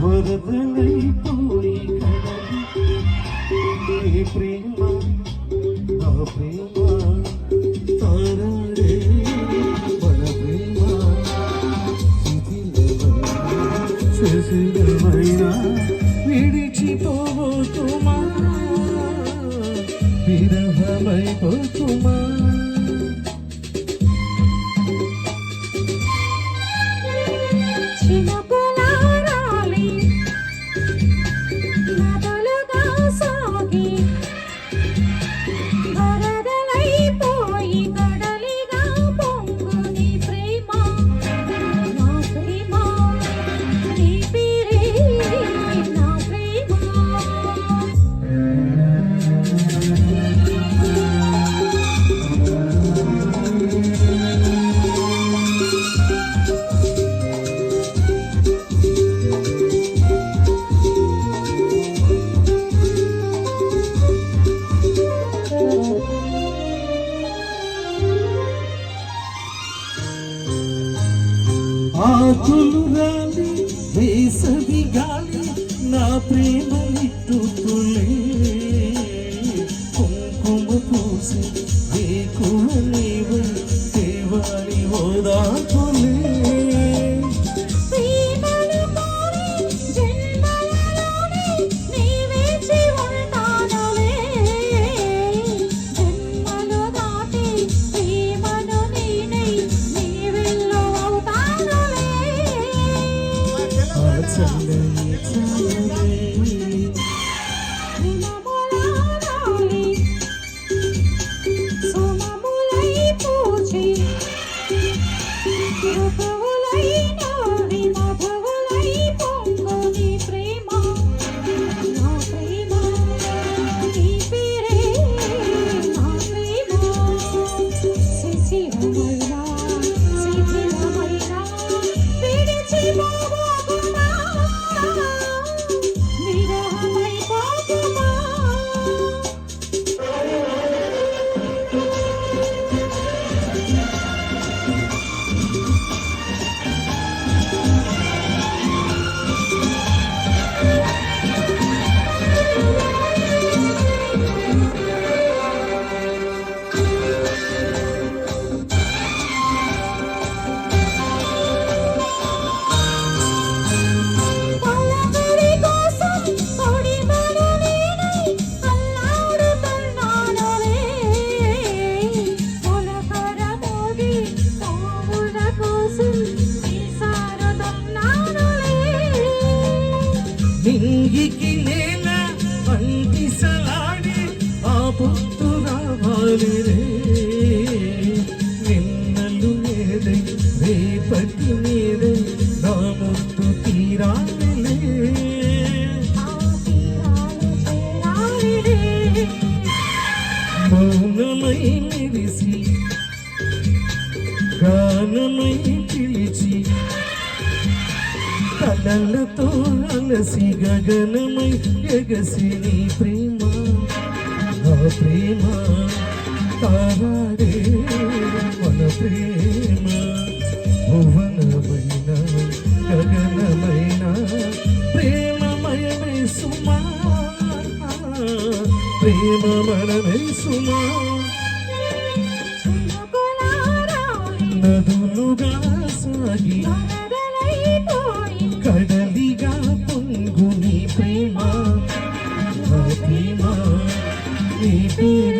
వరదలైపోయి నీ ప్రేమ నా ప్రేమ తారాడే మన ప్రేమ శిథిలమైన విడిచిపోతుమా విరహమైపోతుమా ఆకులు రాలి వేసవి గాలి నా ప్రేమ నిట్టుకులే కుంకుమ పూసి వేకువ నీవు దేవాలి ఓదాకులే నింగికి నేల వంటి సలాడి ఆ పొత్తు రావాలి రే నిన్నలు నేరై రేపటి నేరై నా ముద్దు తీరాలి మౌనమై మెరిసి గానమై పిలిచి కలలతో అలసి గగనమై ఎగసి నీ ప్రేమ నా ప్రేమ తారాడే మన ప్రేమ భువనమైన గగనమైన ప్రేమమయమై సుమా ప్రేమమయమై సుమా నదులుగా సాగి కడలిగా పొంగు నీ ప్రేమ నా ప్రేమ నీ ప్రేమ